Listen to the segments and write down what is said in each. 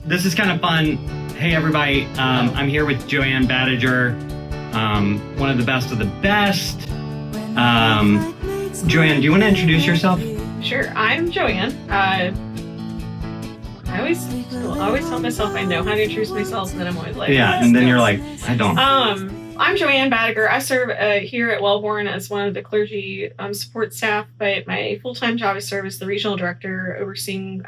this is kind of fun. Hey, everybody. I'm here with Joanne Badiger, one of the best of the best. Joanne, do you want to introduce yourself? Sure. I'm Joanne. I always tell myself I know how to introduce myself, and then I'm always like, yeah, and then you're like, I don't. I'm Joanne Badiger. I serve here at Wellborn as one of the clergy support staff, but my full-time job is serve as the regional director overseeing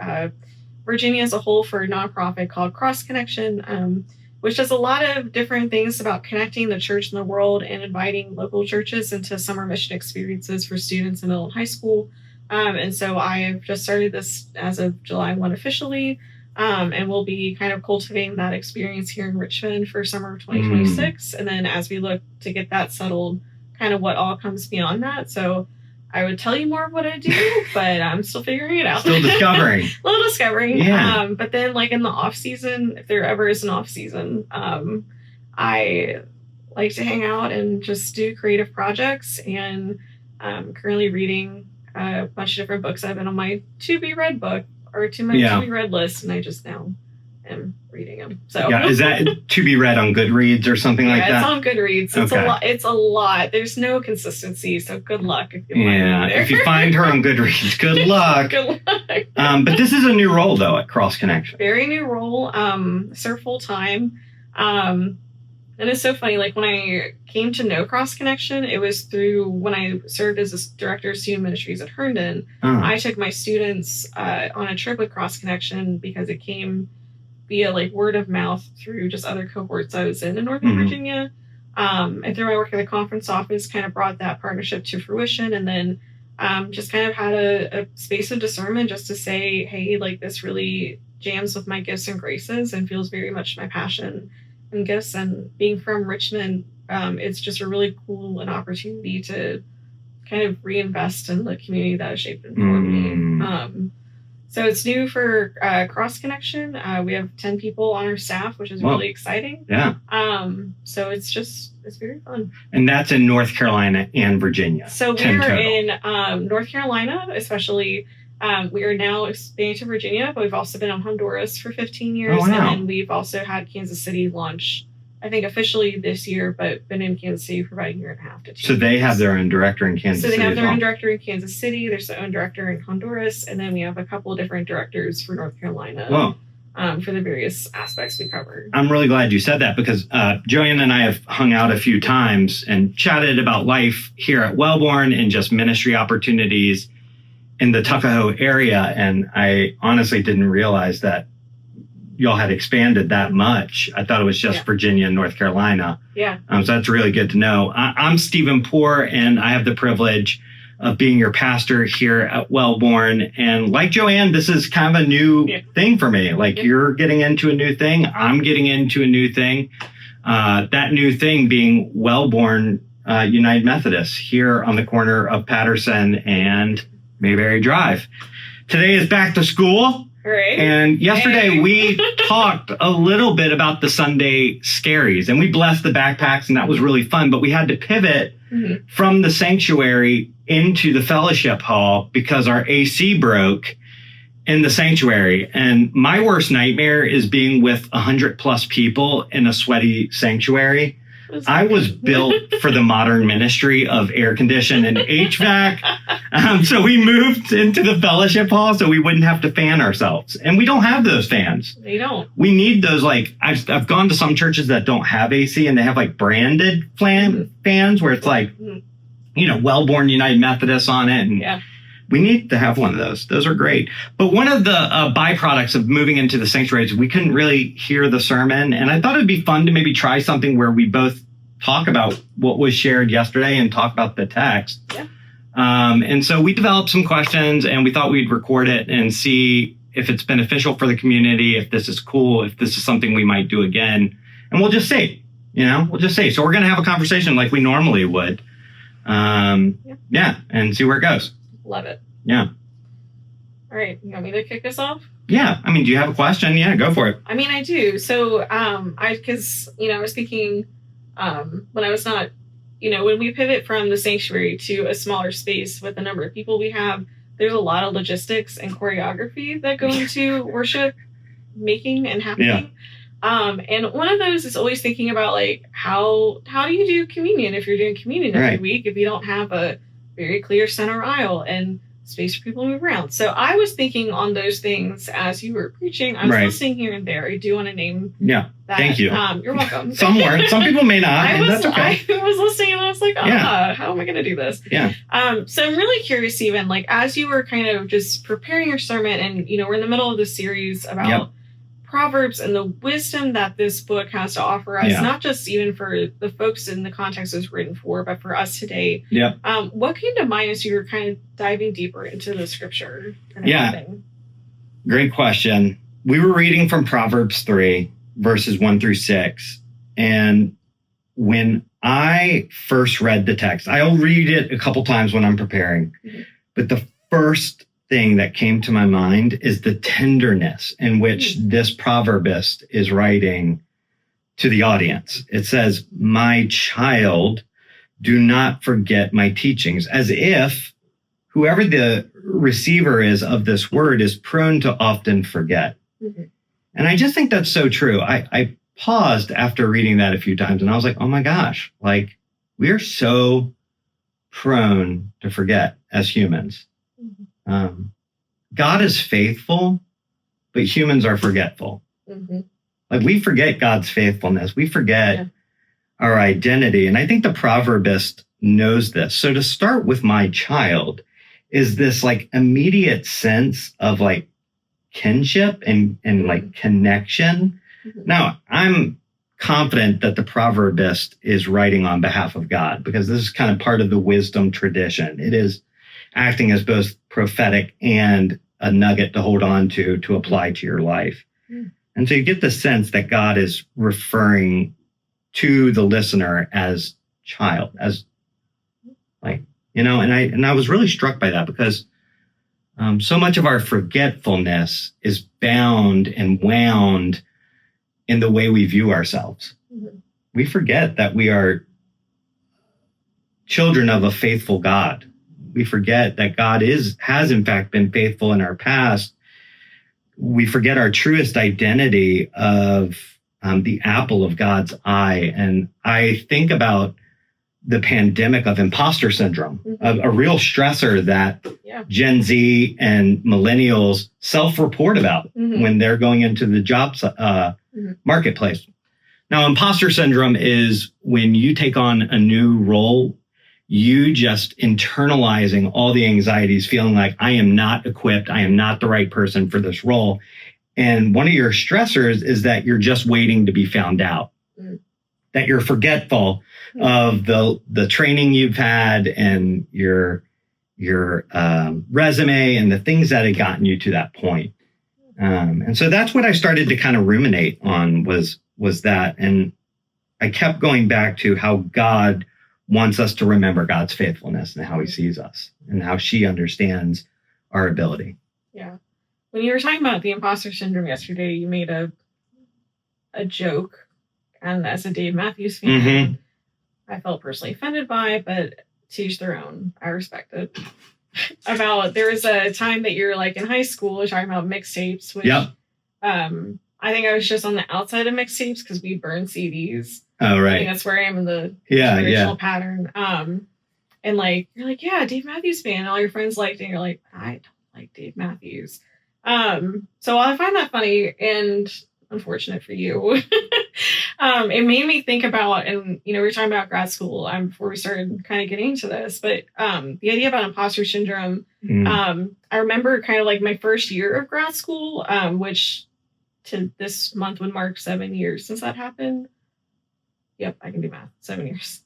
Virginia as a whole for a nonprofit called Cross Connection, which does a lot of different things about connecting the church and the world and inviting local churches into summer mission experiences for students in middle and high school. And so I have just started this as of July 1 officially, and we'll be kind of cultivating that experience here in Richmond for summer of 2026. And then as we look to get that settled, kind of what all comes beyond that. So I would tell you more of what I do, but I'm still figuring it out. Still discovering. A little discovering. Yeah. But then like in the off season, if there ever is an off season, I like to hang out and just do creative projects, and currently reading a bunch of different books. I've been on my to be read book or to be read list, and I just now am reading them. So yeah, is that to be read on Goodreads or something like that? Yeah, it's on Goodreads. It's okay. a lot. It's a lot. There's no consistency, so good luck if you find me there. If you find her on Goodreads, good luck. Good luck. But this is a new role though at Cross Connection. Very new role. Serve full time. And it's so funny, like when I came to know Cross Connection, it was through when I served as a director of student ministries at Herndon. I took my students on a trip with Cross Connection because it came via like word of mouth through just other cohorts I was in Northern Virginia. And through my work at the conference office, kind of brought that partnership to fruition. And then just kind of had a space of discernment just to say, hey, like this really jams with my gifts and graces and feels very much my passion and gifts. And being from Richmond, it's just a really cool an opportunity to kind of reinvest in the community that has shaped and formed me. So it's new for Cross Connection. We have 10 people on our staff, which is really exciting. Yeah. So it's very fun. And that's in North Carolina and Virginia. So we're in North Carolina, especially. We are now expanding to Virginia, but we've also been in Honduras for 15 years. Oh, wow. And we've also had Kansas City launch, I think, officially this year, but been in Kansas City for about a year and a half to 2 So years. they have their own director in Kansas City. So they have their own director in Kansas City. There's their own director in Honduras. And then we have a couple of different directors for North Carolina for the various aspects we covered. I'm really glad you said that because Joanne and I have hung out a few times and chatted about life here at Wellborn and just ministry opportunities in the Tuckahoe area. And I honestly didn't realize that y'all had expanded that much. I thought it was just Virginia and North Carolina. Yeah. So that's really good to know. I'm Stephen Poor, and I have the privilege of being your pastor here at Wellborn. And like Joanne, this is kind of a new thing for me. Like you're getting into a new thing. I'm getting into a new thing. That new thing being Wellborn United Methodist here on the corner of Patterson and Mayberry Drive. Today is back to school. Right. And yesterday we talked a little bit about the Sunday scaries, and we blessed the backpacks, and that was really fun. But we had to pivot from the sanctuary into the fellowship hall because our AC broke in the sanctuary. And my worst nightmare is being with 100 plus people in a sweaty sanctuary. I was built for the modern ministry of air condition and HVAC. So we moved into the fellowship hall so we wouldn't have to fan ourselves. And we don't have those fans. They don't. We need those, like, I've gone to some churches that don't have AC and they have like branded fans where it's like, Wellborn United Methodist on it. And we need to have one of those. Those are great. But one of the byproducts of moving into the sanctuary is we couldn't really hear the sermon. And I thought it'd be fun to maybe try something where we both talk about what was shared yesterday and talk about the text. Yeah. And so we developed some questions and we thought we'd record it and see if it's beneficial for the community, if this is cool, if this is something we might do again. And we'll just see, we'll just see. So we're going to have a conversation like we normally would. And see where it goes. Love it. Yeah. All right. You want me to kick this off? Yeah. I mean, do you have a question? Yeah, go for it. I mean, I do. So, because I was thinking when I was not, when we pivot from the sanctuary to a smaller space with the number of people we have, there's a lot of logistics and choreography that go into worship. making and happening. And one of those is always thinking about like how do you do communion if you're doing communion every week if you don't have a very clear center aisle and space for people to move around. So I was thinking on those things as you were preaching. I was listening here and there. I do want to name that. Thank you. You're welcome. Some people may not. That's okay. I was listening and I was like, how am I going to do this? Yeah. So I'm really curious, Stephen, like as you were kind of just preparing your sermon and, we're in the middle of this series about Proverbs and the wisdom that this book has to offer us, not just even for the folks in the context it was written for, but for us today. What came to mind as you were kind of diving deeper into the scripture? Great question. We were reading from Proverbs 3, verses 1 through 6. And when I first read the text, I'll read it a couple times when I'm preparing, but the first thing that came to my mind is the tenderness in which this proverbist is writing to the audience. It says, "My child, do not forget my teachings," as if whoever the receiver is of this word is prone to often forget. And I just think that's so true. I paused after reading that a few times and I was like, oh my gosh, like we're so prone to forget as humans. God is faithful, but humans are forgetful. Like we forget God's faithfulness. We forget our identity. And I think the proverbist knows this. So to start with my child is this like immediate sense of like kinship and like connection. Now, I'm confident that the proverbist is writing on behalf of God because this is kind of part of the wisdom tradition. It is acting as both prophetic and a nugget to hold on to apply to your life. And so you get the sense that God is referring to the listener as child, as like, and I was really struck by that because so much of our forgetfulness is bound and wound in the way we view ourselves. We forget that we are children of a faithful God. We forget that God has in fact been faithful in our past. We forget our truest identity of the apple of God's eye. And I think about the pandemic of imposter syndrome, a real stressor that Gen Z and millennials self-report about when they're going into the job marketplace. Now, imposter syndrome is when you take on a new role, you just internalizing all the anxieties, feeling like I am not equipped, I am not the right person for this role. And one of your stressors is that you're just waiting to be found out, that you're forgetful of the training you've had and your resume and the things that had gotten you to that point. And so that's what I started to kind of ruminate on was that. And I kept going back to how God wants us to remember God's faithfulness and how he sees us and how she understands our ability. Yeah. When you were talking about the imposter syndrome yesterday, you made a joke, and as a Dave Matthews fan, I felt personally offended by it, but to each their own. I respect it. About there was a time that you're like in high school talking about mixtapes, which I think I was just on the outside of mixtapes because we burned CDs. Oh, right. I think that's where I am in the generational pattern. And like you're like, yeah, Dave Matthews fan. And all your friends liked it. And you're like, I don't like Dave Matthews. So I find that funny and unfortunate for you. It made me think about, and we were talking about grad school before we started kind of getting into this, but the idea about imposter syndrome. I remember kind of like my first year of grad school, which to this month would mark 7 years since that happened. Yep, I can do math. 7 years.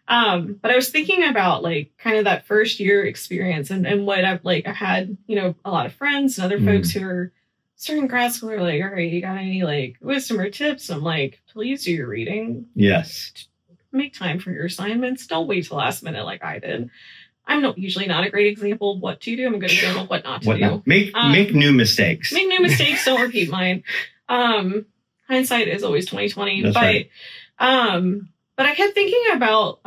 But I was thinking about like kind of that first year experience and what I've had, a lot of friends and other folks who are starting grad school are like, all right, you got any like wisdom or tips? I'm like, please do your reading. Yes. Make time for your assignments. Don't wait till the last minute like I did. I'm usually not a great example of what to do. I'm a good example of what not to do. Make new mistakes. Make new mistakes. Don't repeat mine. Hindsight is always 20/20. That's right. But I kept thinking about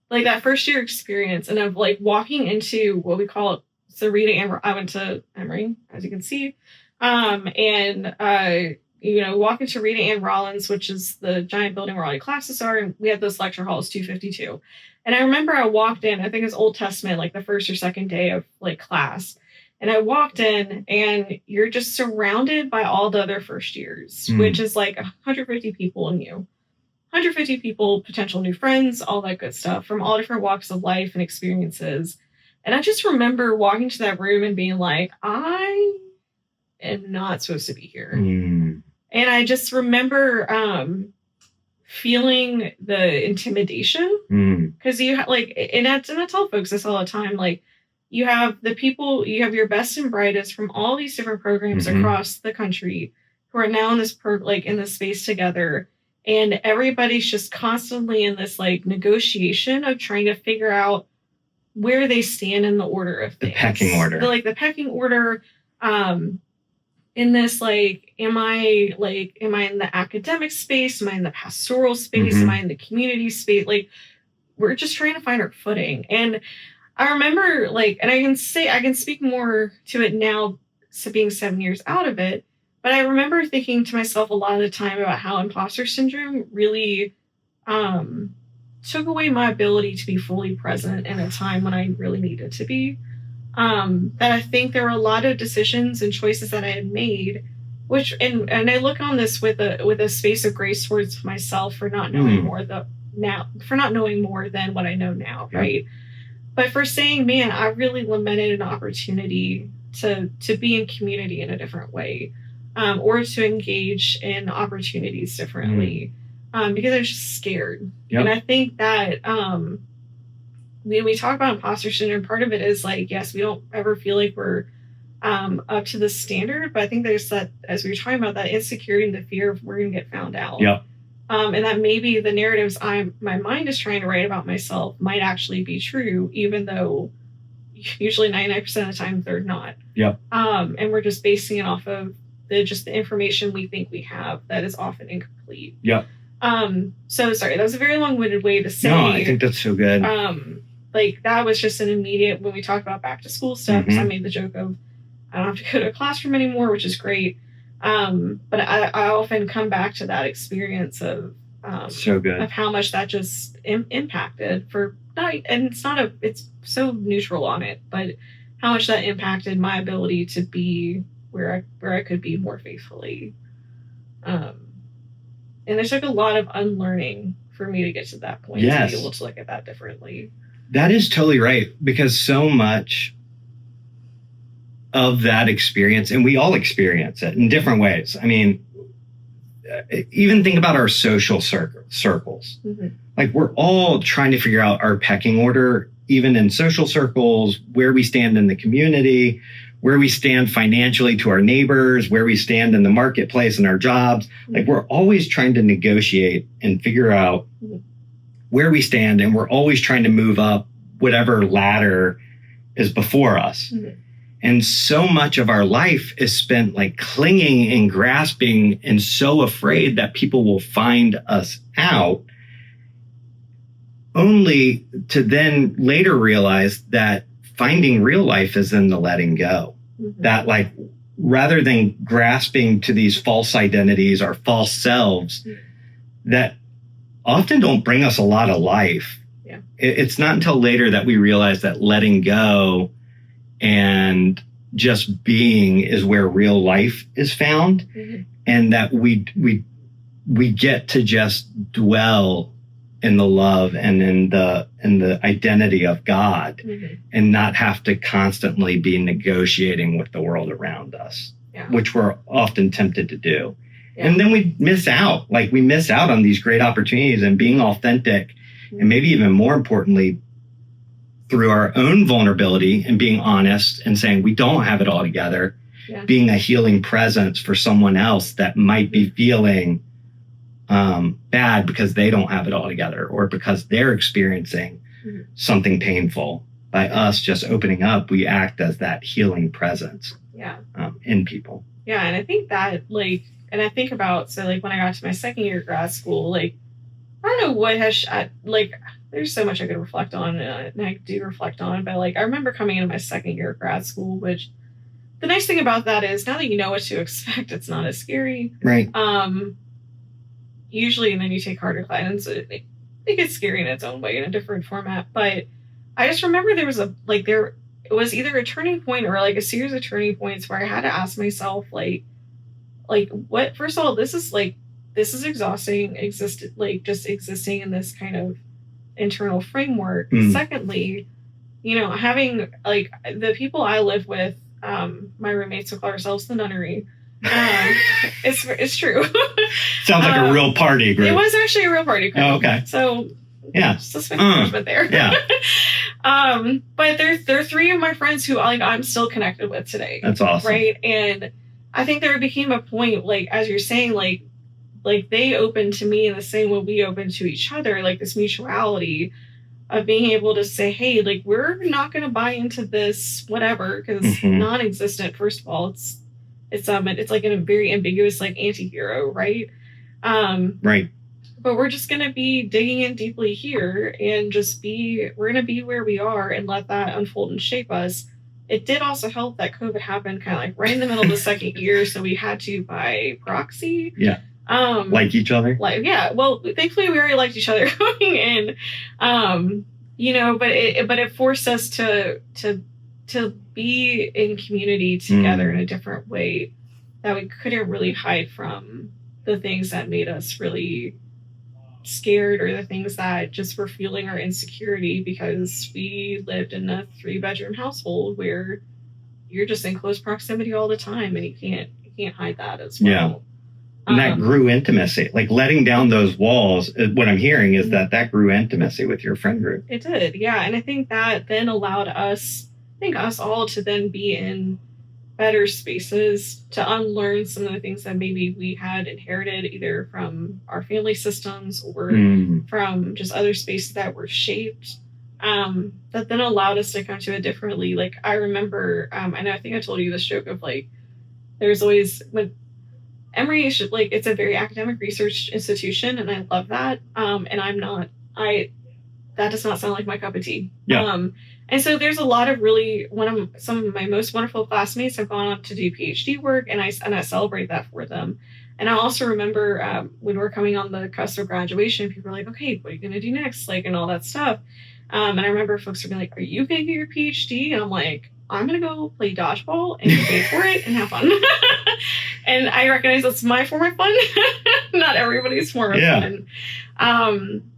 like that first year experience and of like walking into what we call the reading. I went to Emory, as you can see. Walking to Rita Ann Rollins, which is the giant building where all the classes are, and we had this lecture hall, it's 252. And I remember I walked in, I think it's Old Testament, like the first or second day of like class. And I walked in and you're just surrounded by all the other first years, which is like 150 people in you. 150 people, potential new friends, all that good stuff from all different walks of life and experiences. And I just remember walking to that room and being like, I am not supposed to be here. And I just remember feeling the intimidation because you and I tell folks this all the time, like you have the people, you have your best and brightest from all these different programs across the country who are now in this in this space together. And everybody's just constantly in this like negotiation of trying to figure out where they stand in the order of things. The pecking order. The pecking order. In this, like, am I in the academic space? Am I in the pastoral space? Am I in the community space? Like, we're just trying to find our footing. And I remember, like, and I can speak more to it now, so being 7 years out of it. But I remember thinking to myself a lot of the time about how imposter syndrome really took away my ability to be fully present in a time when I really needed to be. That I think there were a lot of decisions and choices that I had made, which and I look on this with a space of grace towards myself for not knowing more than what I know now, right? But for saying, man, I really lamented an opportunity to be in community in a different way, or to engage in opportunities differently, because I was just scared. And I think that when we talk about imposter syndrome, part of it is like, yes, we don't ever feel like we're up to the standard, but I think there's that, as we were talking about, that insecurity and the fear of we're going to get found out. And that maybe the narratives my mind is trying to write about myself might actually be true, even though usually 99% of the time they're not. And we're just basing it off of the information we think we have that is often incomplete. So sorry, that was a very long-winded way to say. No, I think that's so good. Like that was just an immediate, when we talk about back to school stuff, I made the joke of I don't have to go to a classroom anymore, which is great. But I often come back to that experience of so good, of how much that just impacted it's so neutral on it, but how much that impacted my ability to be where I could be more faithfully. And it took a lot of unlearning for me to get to that point, to be able to look at that differently. That is totally right, because so much of that experience, and we all experience it in different ways. I mean, even think about our social circles. Like we're all trying to figure out our pecking order, even in social circles, where we stand in the community, where we stand financially to our neighbors, where we stand in the marketplace and our jobs. Like we're always trying to negotiate and figure out where we stand, and we're always trying to move up whatever ladder is before us. And so much of our life is spent like clinging and grasping and so afraid that people will find us out, only to then later realize that finding real life is in the letting go. That like, rather than grasping to these false identities or false selves that often don't bring us a lot of life. It's not until later that we realize that letting go and just being is where real life is found, and that we get to just dwell in the love and in the identity of God, and not have to constantly be negotiating with the world around us, which we're often tempted to do. And then we miss out. Like we miss out on these great opportunities and being authentic, and maybe even more importantly, through our own vulnerability and being honest and saying we don't have it all together, being a healing presence for someone else that might be feeling bad because they don't have it all together, or because they're experiencing something painful. By us just opening up, we act as that healing presence in people. And I think that and I think about, so like when I got to my second year of grad school, like I don't know what has there's so much I could reflect on, and I do reflect on, but like I remember coming into my second year of grad school, which the nice thing about that is now that you know what to expect, it's not as scary. Right. Usually, and then you take harder classes, it gets scary in its own way in a different format. But I just remember there it was either a turning point or like a series of turning points where I had to ask myself, like what, first of all, this is exhausting, just existing in this kind of internal framework. Secondly, having like the people I live with, my roommates will call ourselves the nunnery. It's true. Sounds like a real party group. It was actually a real party group. Oh, okay. So yeah, suspect judgment there. Yeah. But they're three of my friends who I'm still connected with today. That's awesome. Right. And I think there became a point, like, as you're saying, like they opened to me in the same way we opened to each other, like this mutuality of being able to say, hey, like, we're not going to buy into this, whatever, because non-existent, first of all, it's like in a very ambiguous, like, anti-hero, right? Right. But we're just going to be digging in deeply here and we're going to be where we are and let that unfold and shape us. It did also help that COVID happened kind of like right in the middle of the second year. So we had to, by proxy, like each other. Well, thankfully we already liked each other going in, but it forced us to be in community together in a different way that we couldn't really hide from the things that made us really scared or the things that just were fueling our insecurity, because we lived in a 3-bedroom household where you're just in close proximity all the time and you can't hide that as well. Yeah. And that grew intimacy, like letting down those walls. What I'm hearing is that grew intimacy with your friend group. It did. Yeah. And I think that then allowed us all to then be in better spaces to unlearn some of the things that maybe we had inherited either from our family systems or from just other spaces that were shaped, that then allowed us to come to it differently. Like, I remember, I think I told you this joke of like, there's always, when Emory is like, it's a very academic research institution, and I love that. And that does not sound like my cup of tea. Yeah. And so there's a lot of some of my most wonderful classmates have gone on to do PhD work, and I celebrate that for them. And I also remember when we're coming on the cusp of graduation, people are like, okay, what are you going to do next? Like, and all that stuff. And I remember folks were being like, are you going to get your PhD? And I'm like, I'm going to go play dodgeball and get paid for it and have fun. And I recognize that's my form of fun, not everybody's form of fun.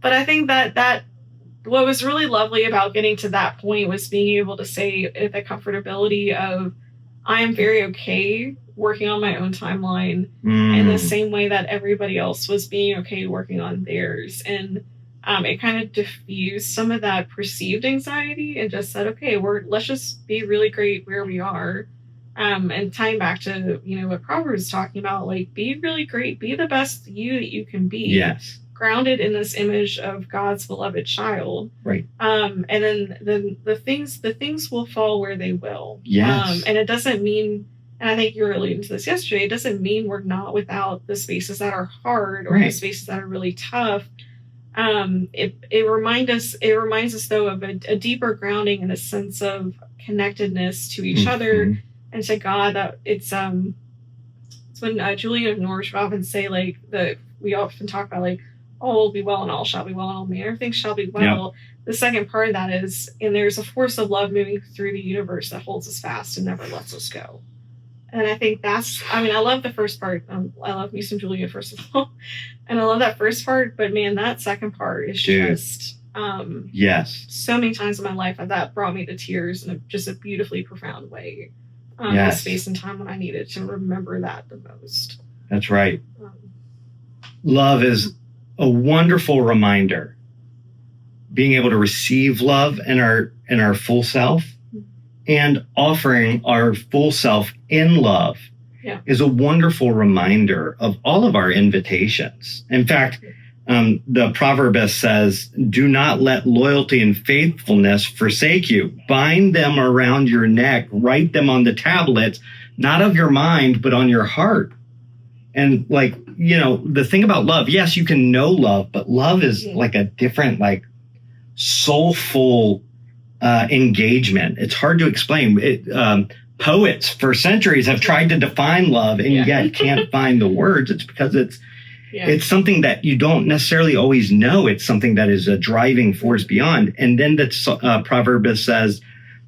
But I think that what was really lovely about getting to that point was being able to say the comfortability of, I am very okay working on my own timeline in the same way that everybody else was being okay working on theirs. And it kind of diffused some of that perceived anxiety and just said, okay, let's just be really great where we are. And tying back to, what Proverbs is talking about, like, be really great, be the best you that you can be. Yes. Grounded in this image of God's beloved child. Right. And then the things will fall where they will. Yes. And it doesn't mean, and I think you were alluding to this yesterday, it doesn't mean we're not without the spaces that are hard or the spaces that are really tough. It reminds us though of a deeper grounding and a sense of connectedness to each other and to God. That it's when Julian of Norwich would often say, like, we often talk about, like, all will be well and all shall be well and all manner things shall be well. Yep. The second part of that is, and there's a force of love moving through the universe that holds us fast and never lets us go. And I think I love the first part. I love me some Julia, first of all. And I love that first part, but man, that second part is just, yes. So many times in my life that brought me to tears in just a beautifully profound way. Yes. The space and time when I needed to remember that the most. That's right. Love is a wonderful reminder. Being able to receive love in our full self and offering our full self in love is a wonderful reminder of all of our invitations. In fact, the proverbist says, do not let loyalty and faithfulness forsake you. Bind them around your neck, write them on the tablets, not of your mind, but on your heart. And like, the thing about love, yes, you can know love, but love is like a different, like, soulful engagement. It's hard to explain. poets for centuries have tried to define love and yet can't find the words. It's because it's something that you don't necessarily always know. It's something that is a driving force beyond. And then the proverb says,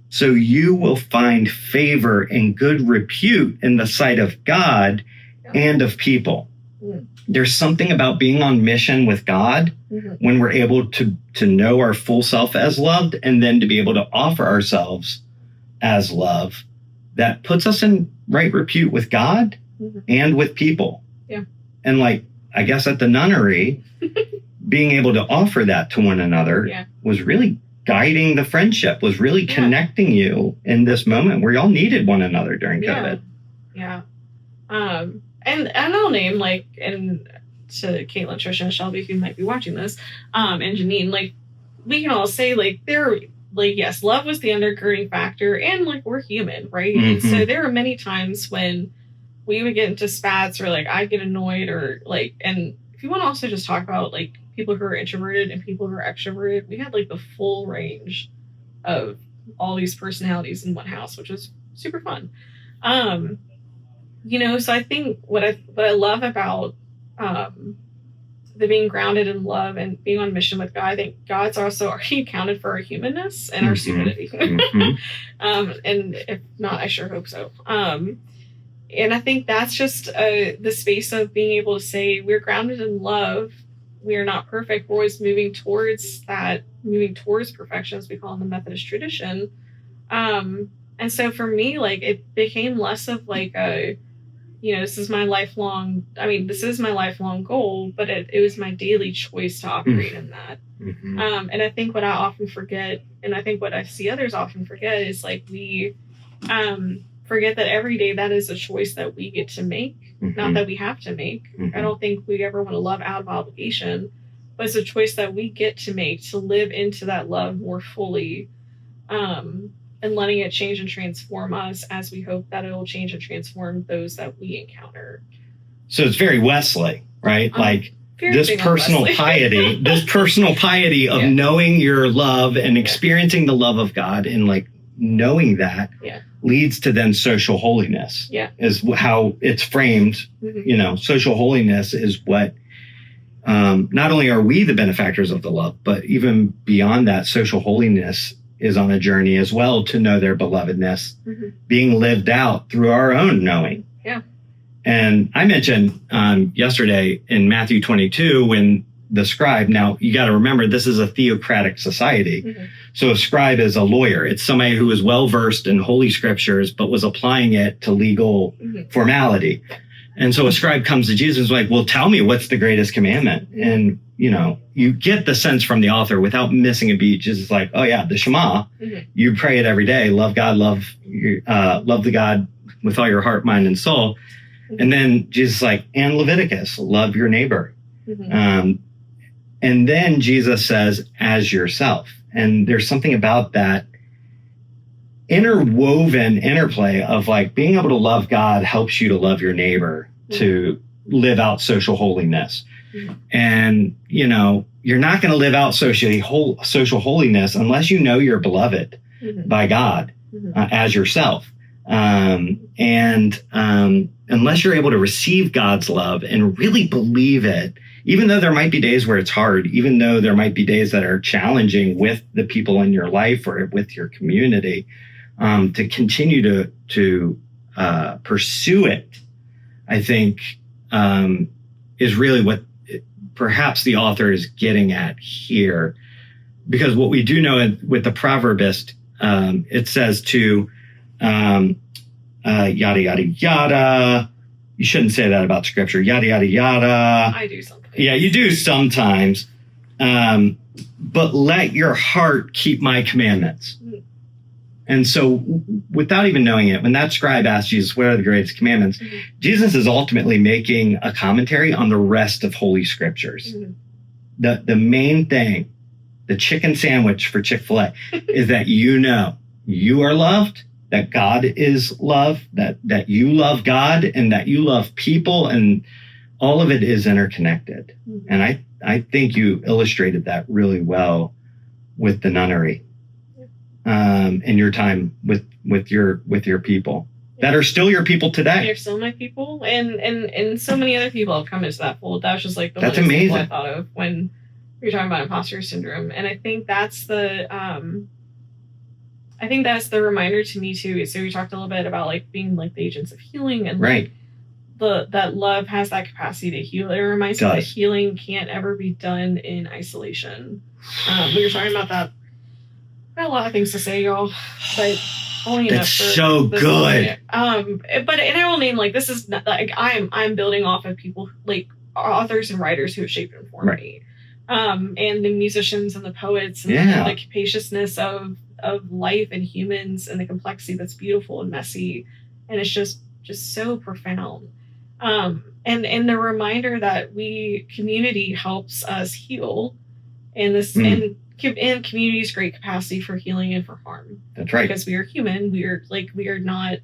so you will find favor and good repute in the sight of God and of people. There's something about being on mission with God when we're able to know our full self as loved and then to be able to offer ourselves as love that puts us in right repute with God and with people. Yeah. And like, I guess at the nunnery, being able to offer that to one another was really guiding the friendship, was really connecting you in this moment where y'all needed one another during COVID. Yeah. And I'll name, like, and to Caitlin, Trisha, and Shelby, who might be watching this, and Janine, like, we can all say, like, yes, love was the undergirding factor, and, like, we're human, right? And so there were many times when we would get into spats, or, like, I'd get annoyed, or, like, and if you want to also just talk about, like, people who are introverted and people who are extroverted, we had, like, the full range of all these personalities in one house, which was super fun. So I think what I love about the being grounded in love and being on mission with God, I think God's also already accounted for our humanness and our stupidity. And if not, I sure hope so. And I think that's just the space of being able to say we're grounded in love. We are not perfect. We're always moving towards perfection, as we call in the Methodist tradition. And so for me, like, it became less of like this is my lifelong goal, but it was my daily choice to operate in that. And I think what I often forget, and I think what I see others often forget, is like we forget that every day that is a choice that we get to make, not that we have to make. I don't think we ever want to love out of obligation, but it's a choice that we get to make to live into that love more fully, and letting it change and transform us as we hope that it will change and transform those that we encounter. So it's very Wesley, right? Like this personal piety of knowing your love and experiencing the love of God, and like knowing that leads to then social holiness is how it's framed. Social holiness is what, not only are we the benefactors of the love, but even beyond that, social holiness is on a journey as well to know their belovedness being lived out through our own knowing. Yeah. And I mentioned yesterday in Matthew 22, when the scribe, now you got to remember, this is a theocratic society. So a scribe is a lawyer. It's somebody who is well-versed in holy scriptures, but was applying it to legal formality. And so a scribe comes to Jesus and is like, well, tell me, what's the greatest commandment? And, you get the sense from the author without missing a beat. Jesus is like, oh yeah, the Shema, you pray it every day. Love God, love the God with all your heart, mind, and soul. And then Jesus is like, and Leviticus, love your neighbor. And then Jesus says, as yourself. And there's something about that interwoven interplay of like being able to love God helps you to love your neighbor, to live out social holiness. And, you're not going to live out social holiness unless you know you're beloved by God as yourself. And unless you're able to receive God's love and really believe it, even though there might be days where it's hard, even though there might be days that are challenging with the people in your life or with your community, to continue to pursue it, I think, is really what perhaps the author is getting at here. Because what we do know with the proverbist, it says to yada, yada, yada. You shouldn't say that about scripture. Yada, yada, yada. I do sometimes. Yeah, you do sometimes. But let your heart keep my commandments. And so without even knowing it, when that scribe asked Jesus, what are the greatest commandments? Jesus is ultimately making a commentary on the rest of Holy Scriptures. The main thing, the chicken sandwich for Chick-fil-A, is that you are loved, that God is love, that you love God, and that you love people, and all of it is interconnected. And I think you illustrated that really well with the nunnery. And your time with with your people that are still your people today. They're still my people, and so many other people have come into that fold. That was just like the That's one example amazing. I thought of when we were talking about imposter syndrome, and I think that's the reminder to me too. So we talked a little bit about like being like the agents of healing, and Right. like that love has that capacity to heal. It reminds me that healing can't ever be done in isolation. We were talking about that. I got a lot of things to say, y'all, but only enough. That's so good. But and I will name like this is not, like I'm building off of people like authors and writers who have shaped and formed me, and the musicians and the poets and the capaciousness of life and humans and the complexity that's beautiful and messy, and it's just so profound. And the reminder that community helps us heal, and this and community's great capacity for healing and for harm. That's right. Because we are human. We're not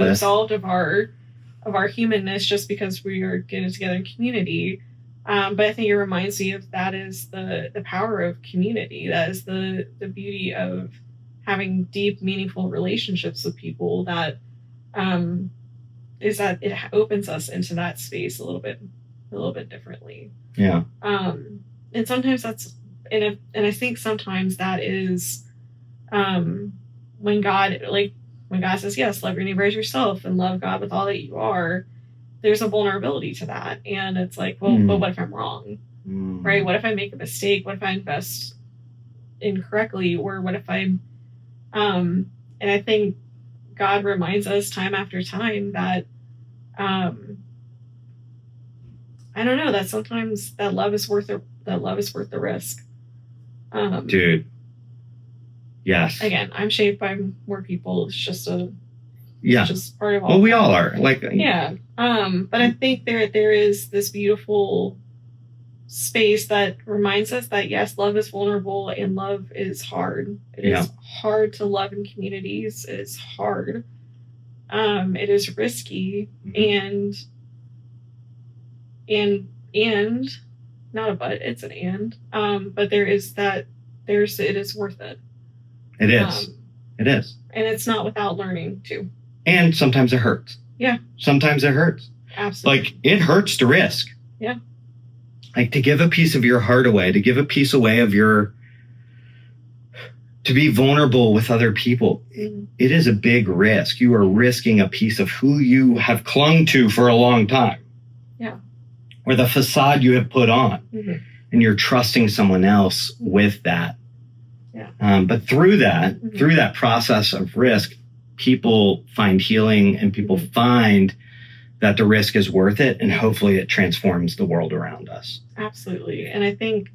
absolved of our humanness just because we are getting together in community. But I think it reminds me of that is the power of community. That is the beauty of having deep, meaningful relationships with people. That is that it opens us into that space a little bit differently. Yeah. And sometimes that's and I think sometimes that is when God says, yes, love your neighbor as yourself and love God with all that you are, there's a vulnerability to that. And it's like, well, but what if I'm wrong? Right? What if I make a mistake? What if I invest incorrectly? Or what if I'm and I think God reminds us time after time that I don't know, that sometimes that love is worth the risk. Dude. Yes. Again, I'm shaped by more people. It's just part of all. Well, we all are. Like yeah. But I think there is this beautiful space that reminds us that yes, love is vulnerable and love is hard. It is hard to love in communities. It is hard. It is risky and not a but, it's an and. But it is worth it. It is. It is. And it's not without learning too. And sometimes it hurts. Yeah. Sometimes it hurts. Absolutely. Like it hurts to risk. Yeah. Like to give a piece of your heart away, to give a piece away of to be vulnerable with other people. It is a big risk. You are risking a piece of who you have clung to for a long time. Yeah. Or the facade you have put on. And you're trusting someone else with that. Yeah. But through that process of risk, people find healing and people find that the risk is worth it. And hopefully it transforms the world around us. Absolutely. And I think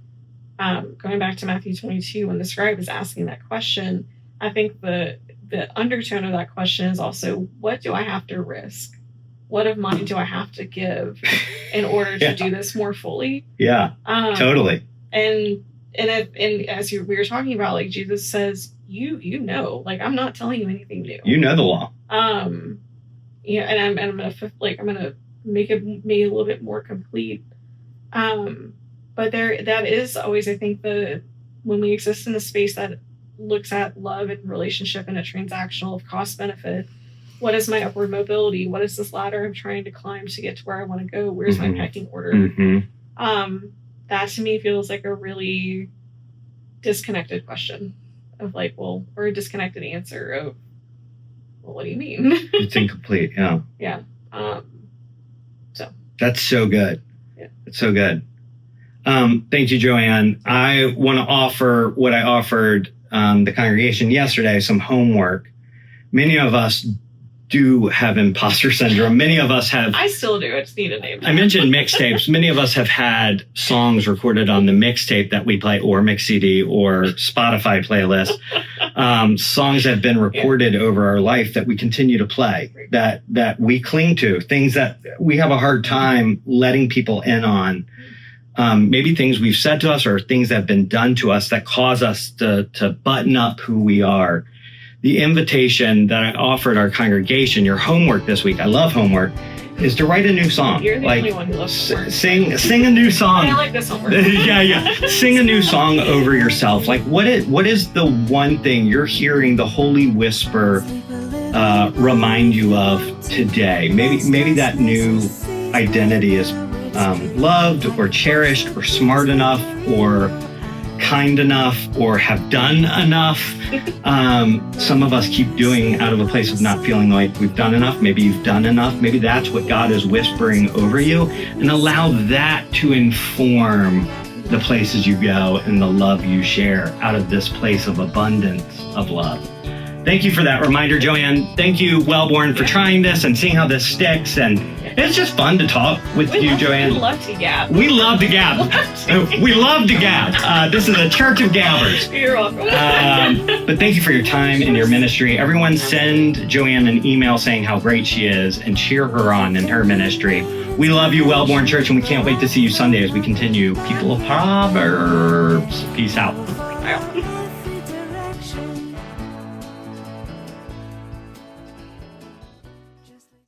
going back to Matthew 22, when the scribe is asking that question, I think the undertone of that question is also, what do I have to risk? What of mine do I have to give in order to do this more fully? Yeah, totally. And as we were talking about, like Jesus says, you know, like I'm not telling you anything new. You know the law. Yeah, and I'm gonna make it maybe a little bit more complete. But that is always, I think, when we exist in a space that looks at love and relationship in a transactional cost benefit. What is my upward mobility? What is this ladder I'm trying to climb to get to where I want to go? Where's my pecking order? That to me feels like a really disconnected question of like, well, or a disconnected answer of, well, what do you mean? It's incomplete. Yeah. Yeah. So that's so good. Yeah. It's so good. Thank you, Joanne. I want to offer what I offered the congregation yesterday, some homework. Many of us do have imposter syndrome. Many of us have. I still do. I just need a name. I mentioned mixtapes. Many of us have had songs recorded on the mixtape that we play, or mix CD, or Spotify playlist. Songs that have been recorded over our life that we continue to play, that we cling to, things that we have a hard time letting people in on. Maybe things we've said to us or things that have been done to us that cause us to button up who we are. The invitation that I offered our congregation, your homework this week, I love homework, is to write a new song. You're the like only one who loves the word. sing a new song. I like this one. yeah. Sing a new song over yourself. Like what is the one thing you're hearing the Holy Whisper remind you of today? Maybe that new identity is loved or cherished or smart enough or kind enough or have done enough. Some of us keep doing out of a place of not feeling like we've done enough. Maybe you've done enough. Maybe that's what God is whispering over you, and allow that to inform the places you go and the love you share out of this place of abundance of love. Thank you for that reminder, Joanne. Thank you, Wellborn, for trying this and seeing how this sticks. And it's just fun to talk with you, Joanne. We love to gab. We love to gab. We love to gab. This is a church of gabbers. You're welcome. But thank you for your time and your ministry. Everyone send Joanne an email saying how great she is and cheer her on in her ministry. We love you, Wellborn Church, and we can't wait to see you Sunday as we continue People of Proverbs. Peace out. Bye.